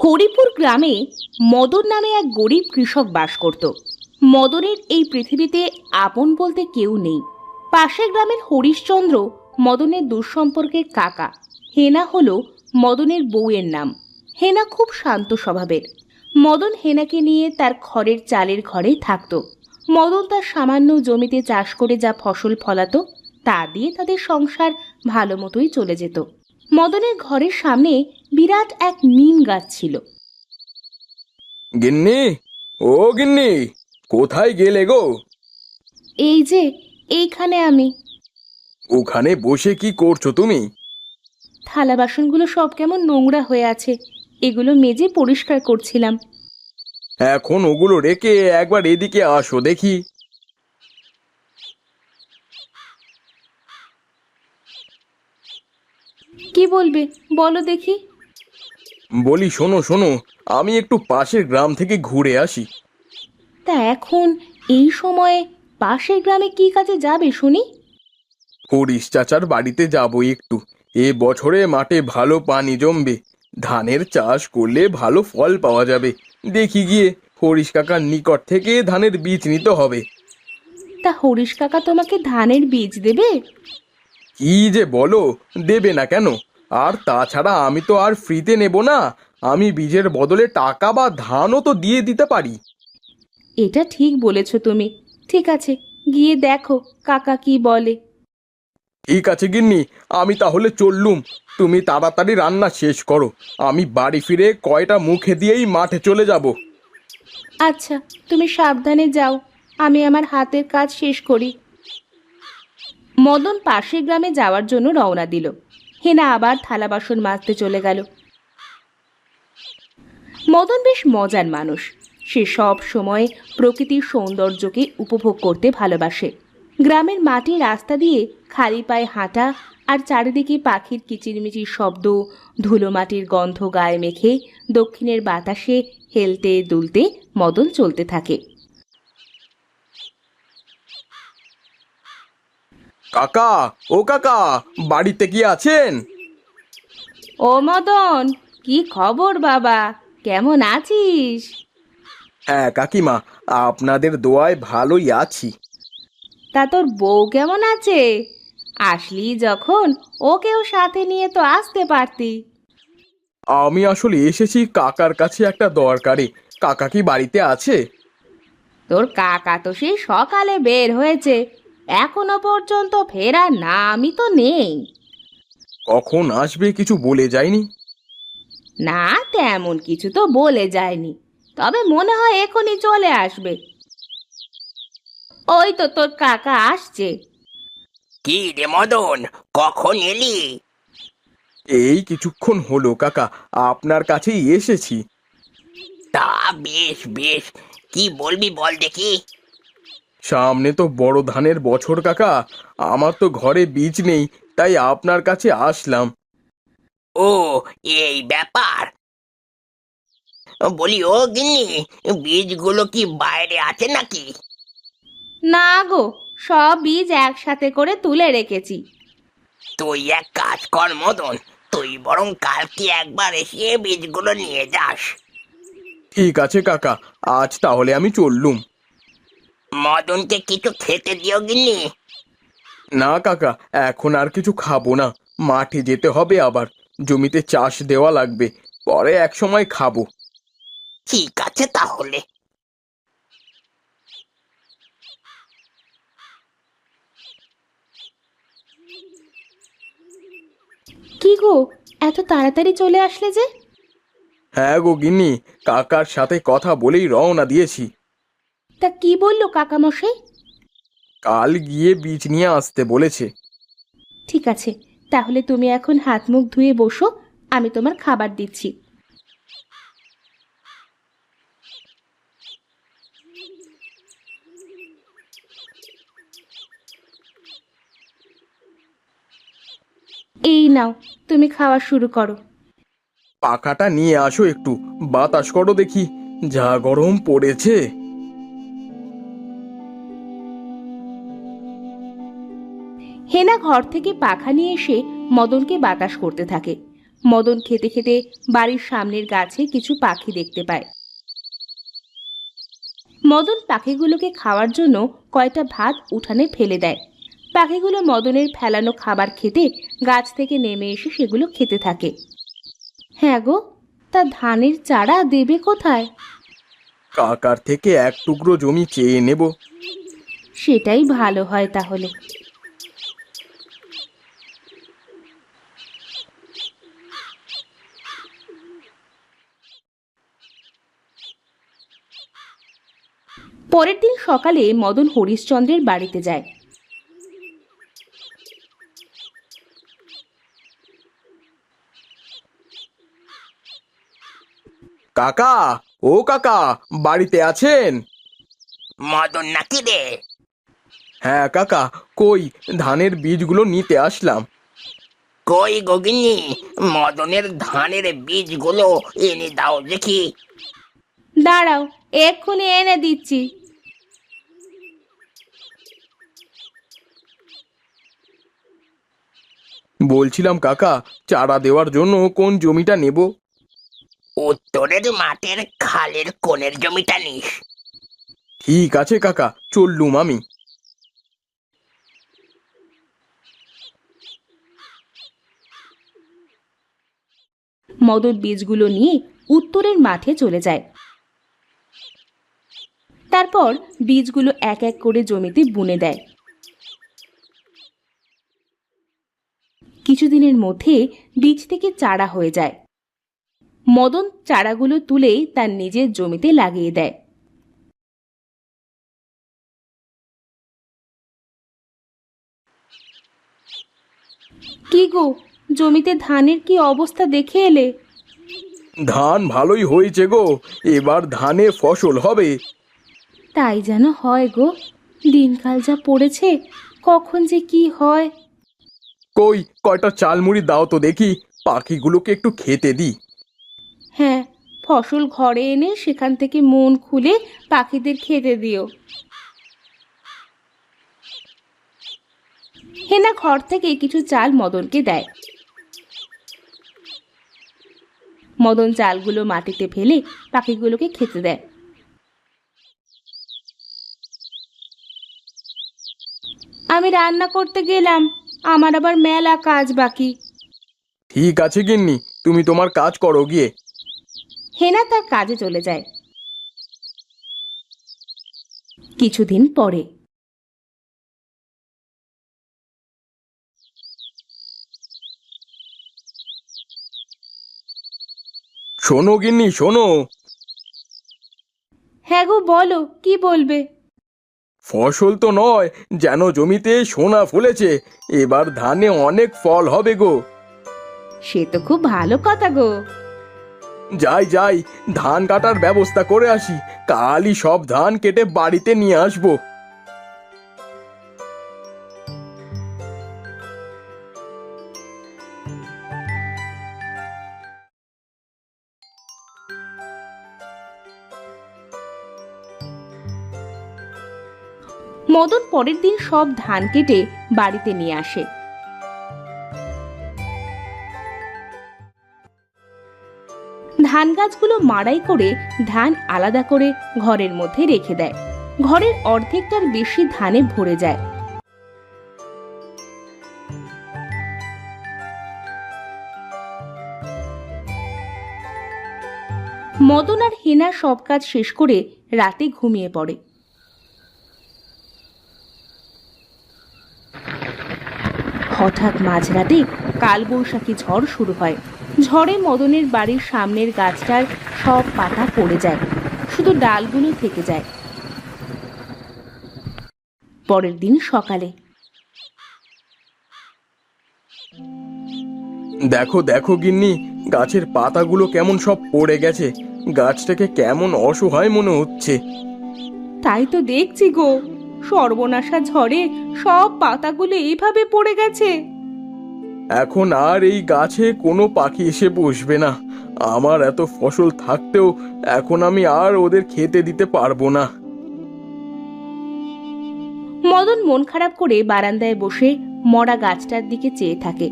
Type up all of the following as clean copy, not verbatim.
হরিপুর গ্রামে মদন নামে এক গরিব কৃষক বাস করত। মদনের এই পৃথিবীতে আপন বলতে কেউ নেই। পাশের গ্রামের হরিশচন্দ্র মদনের দুঃসম্পর্কের কাকা। হেনা হলো মদনের বউয়ের নাম। হেনা খুব শান্ত স্বভাবের। মদন হেনাকে নিয়ে তার খড়ের চালের ঘরেই থাকত। মদন তার সামান্য জমিতে চাষ করে যা ফসল ফলাতো তা দিয়ে তাদের সংসার ভালো মতোই চলে যেত। মদনের ঘরের সামনে বিরাট এক নিম গাছ ছিল। গিন্নি, ও গিন্নি, কোথায় গেলে গো? এই যে এইখানে আমি। ওখানে বসে কি করছো তুমি? থালা বাসনগুলো সব কেমন নোংরা হয়ে আছে, এগুলো মেজে পরিষ্কার করছিলাম। এখন ওগুলো রেখে একবার এদিকে আসো দেখি। কি বলবে বলো দেখি। বলি শোনো শোনো, আমি একটু পাশের গ্রাম থেকে ঘুরে আসি। তা এখন এই সময়ে পাশের গ্রামে কি কাজে যাবে শুনি? হরিশ চাচার বাড়িতে যাবো একটু। এ বছরে মাঠে ভালো পানি জমবে, ধানের চাষ করলে ভালো ফল পাওয়া যাবে। দেখি গিয়ে হরিশ কাকার নিকট থেকে ধানের বীজ নিতে হবে। তা হরিশ কাকা তোমাকে ধানের বীজ দেবে? কি যে বলো, দেবে না কেন? আর তাছাড়া আমি তো আর ফ্রিতে নেব না, আমি বীজের বদলে টাকা বা ধানও তো দিয়ে দিতে পারি। এটা ঠিক বলেছ তুমি। ঠিক আছে, গিয়ে দেখো কাকা কি বলে। ঠিক আছে গিন্নি, আমি তাহলে চললুম। তুমি তাড়াতাড়ি রান্না শেষ করো, আমি বাড়ি ফিরে কয়টা মুখে দিয়েই মাঠে চলে যাব। আচ্ছা, তুমি সাবধানে যাও, আমি আমার হাতের কাজ শেষ করি। মদন পাশের গ্রামে যাওয়ার জন্য রওনা দিল। হেনা আবার থালা বাসন মাজতে চলে গেল। মদন বেশ মজার মানুষ। সে সব সময় প্রকৃতির সৌন্দর্যকে উপভোগ করতে ভালোবাসে। গ্রামের মাটির রাস্তা দিয়ে খালি পায়ে হাঁটা আর চারিদিকে পাখির কিচিরমিচির শব্দ, ধুলো মাটির গন্ধ গায়ে মেখে দক্ষিণের বাতাসে হেলতে দুলতে মদন চলতে থাকে। কাকা, ও কাকা, বাড়িতে কি আছেন? ও মদন, কি খবর বাবা, কেমন আছিস? হ্যাঁ কাকিমা, আপনাদের দোয়ায় ভালোই আছি। তা তোর বউ কেমন আছে? আসলি যখন ওকেও সাথে নিয়ে তো আসতে পারতি। আমি আসলে এসেছি কাকার কাছে একটা দরকারে। কাকা কি বাড়িতে আছে? তোর কাকা তো সেই সকালে বের হয়েছে, এখনো পর্যন্ত ফেরার নামই তো নেই। কখন আসবে কিছু বলে যায়নি? না, তেমন কিছু তো বলে যায়নি, তবে মনে হয় এখনই চলে আসবে। ওই তো তোর কাকা আসছে। কি রে মদন, কখন এলি? এই কিছুক্ষণ হলো কাকা, আপনার কাছেই এসেছি। তা বেশ বেশ, কি বলবি বল দেখি। সামনে তো বড় ধানের বছর কাকা, আমার তো ঘরে বীজ নেই, তাই আপনার কাছে আসলাম। ও, এই ব্যাপার। বলি ও গিন্নি, বীজগুলো কি বাইরে আছে নাকি? না গো, সব বীজ একসাথে করে তুলে রেখেছি। তুই এক কাজ কর মদন, তুই বরং কালকে একবার এসে বীজগুলো নিয়ে যাস। ঠিক আছে কাকা, আজ তাহলে আমি চললুম। মদনকে কিছু খেতে দিও গিন্নি। না কাকা, এখন আর কিছু খাবো না। মাঠে যেতে হবে, আবার জমিতে চাষ দেওয়া লাগবে, পরে এক সময় খাবো। ঠিক আছে তাহলে। কি গো, এত তাড়াতাড়ি চলে আসলে যে? হ্যাঁ গো গিন্নি, কাকার সাথে কথা বলেই রওনা দিয়েছি। তা কি বললো কাকামশাই? কাল গিয়ে বীজ নিয়ে আসতে বলেছে। ঠিক আছে, তাহলে তুমি এখন হাত মুখ ধুয়ে বসো, আমি তোমার খাবার দিচ্ছি। এই নাও, তুমি খাওয়া শুরু করো। পাখাটা নিয়ে আসো, একটু বাতাস করো দেখি, যা গরম পড়েছে। হেনা ঘর থেকে পাখা নিয়ে এসে মদনকে বাতাস করতে থাকে। মদন খেতে খেতে বাড়ির সামনের গাছে কিছু পাখি দেখতে পায়। মদন পাখিগুলোকে খাওয়ার জন্য কয়টা ভাত উঠানে ফেলে দেয়। পাখিগুলো মদনের ফেলানো খাবার খেতে গাছ থেকে নেমে এসে সেগুলো খেতে থাকে। হ্যাঁ গো, তা ধানের চারা দেবে কোথায়? কাকার থেকে এক টুকরো জমি চেয়ে নেব। সেটাই ভালো হয় তাহলে। পরের দিন সকালে মদন হরিশ্চন্দ্রের বাড়িতে যায়। কাকা, ও কাকা, বাড়িতে আছেন? মদন নাকি রে? হ্যাঁ কাকা, কই ধানের বীজগুলো নিতে আসলাম। কই গগিনী, মদনের ধানের বীজগুলো এনে দাও দেখি। দাঁড়াও, এক্ষুনি এনে দিচ্ছি। বলছিলাম কাকা, চারা দেওয়ার জন্য কোন জমিটা নেব? উত্তরের মাঠের খালের কোণের জমিটা নিস। ঠিক আছে কাকা, চললুম আমি। মদন বীজগুলো নিয়ে উত্তরের মাঠে চলে যায়। তারপর বীজগুলো এক এক করে জমিতে বুনে দেয়। কিছুদিনের মধ্যে বীজ থেকে চারা হয়ে যায়। মদন চারাগুলো তুলে তার নিজের জমিতে লাগিয়ে দেয়। কি গো, জমিতে ধানের কি অবস্থা দেখে এলে? ধান ভালোই হয়েছে গো, এবার ধানে ফসল হবে। তাই যেন হয় গো, দিনকাল যা পড়েছে, কখন যে কি হয়। কই কয়টা চালমুড়ি দাও তো দেখি, পাখিগুলোকে একটু খেতে দিই। হ্যাঁ, ফসল ঘরে এনে সেখান থেকে মন খুলে পাখিদের খেতে দিও। হেনা ঘর থেকে কিছু চাল মদনকে দেয়। মদন চালগুলো মাটিতে ফেলে পাখিগুলোকে খেতে দেয়। আমি রান্না করতে গেলাম, আমার আবার মেলা কাজ বাকি। ঠিক আছে গিন্নি, তুমি তোমার কাজ করো গিয়ে। হেনা তার কাজে চলে যায়। কিছুদিন পরে শোনো গিন্নি শোনো, হ্যাঁ গো, বলো, কি বলবে? ফসল তো নয়, যেন জমিতে সোনা ফলেছে। এবার ধানে অনেক ফল হবে গো। সে তো খুব ভালো কথা গো। যাই যাই, ধান কাটার ব্যবস্থা করে আসি, কালই সব ধান কেটে বাড়িতে নিয়ে আসবো। মদন পরের দিন সব ধান কেটে বাড়িতে নিয়ে আসে। ধান গাছগুলো মাড়াই করে ধান আলাদা করে ঘরের মধ্যে রেখে দেয়। ঘরের অর্ধেকটার বেশি ধানে ভরে যায়। মদন আর হেনা সব কাজ শেষ করে রাতে ঘুমিয়ে পড়ে। হঠাৎ মাঝরাতে কালবৈশাখী ঝড় শুরু হয়। ঝড়ে মদনের বাড়ির সামনের গাছটার সব পাতা পড়ে যায়, শুধু ডালগুলো থেকে যায়। পরের দিন সকালে দেখো দেখো গিন্নি, গাছের পাতাগুলো কেমন সব পড়ে গেছে। গাছটাকে কেমন অসহায় মনে হচ্ছে। তাই তো দেখছি গো, সর্বনাশা ঝড়ে সব পাতাগুলো এইভাবে পড়ে গেছে। এখন আর এই গাছে কোনো পাখি এসে বসবে না। আমার এত ফসল থাকতেও এখন আমি আর ওদের খেতে দিতে পারবো না। মদন মন খারাপ করে বারান্দায় বসে মরা গাছটার দিকে চেয়ে থাকে।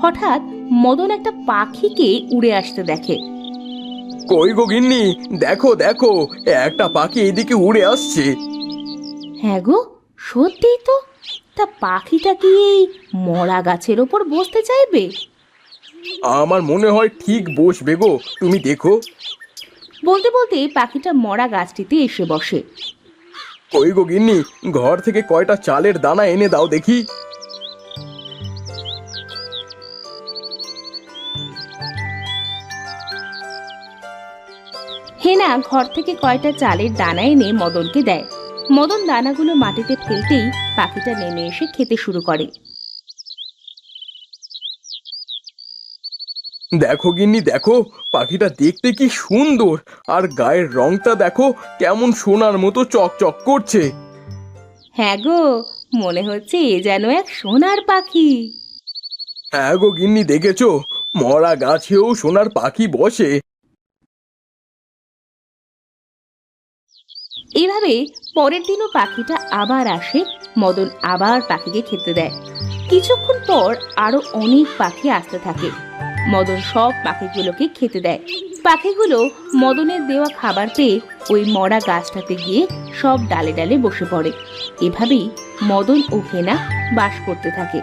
হঠাৎ মদন একটা পাখিকে উড়ে আসতে দেখে। কই গো গিন্নি, দেখো দেখো, একটা পাখি এইদিকে উড়ে আসছে। হ্যাঁ গো, সত্যিই তো। তা পাখিটা কি এই মরা গাছের ওপর বসতে চাইবে? আমার মনে হয় ঠিক বসবে গো, তুমি দেখো। বলতে বলতে পাখিটা মরা গাছটিতে এসে বসে। কই গো গিন্নি, ঘর থেকে কয়টা চালের দানা এনে দাও দেখি। হেনা ঘর থেকে কয়টা চালের দানা এনে মদনকে দেয়। মদন দানাগুলো মাটিতে ফেলতেই পাখিটা নেমে এসে খেতে শুরু করে। দেখো গিন্নি দেখো, পাখিটা দেখতে কি সুন্দর, আর গায়ের রংটা দেখো কেমন সোনার মতো চকচক করছে। হ্যাঁ গো, মনে হচ্ছে এ যেন এক সোনার পাখি। হ্যাঁ গো গিন্নি, দেখেছো, মরা গাছেও সোনার পাখি বসে। এভাবে পরের দিনও পাখিটা আবার আসে। মদন আবার পাখিকে খেতে দেয়। কিছুক্ষণ পর আরো অনেক পাখি আসতে থাকে। মদন সব পাখিগুলোকে খেতে দেয়। পাখিগুলো মদনের দেওয়া খাবার পেয়ে ওই মরা গাছটাতে গিয়ে সব ডালে ডালে বসে পড়ে। এভাবেই মদন ও হেনা বাস করতে থাকে।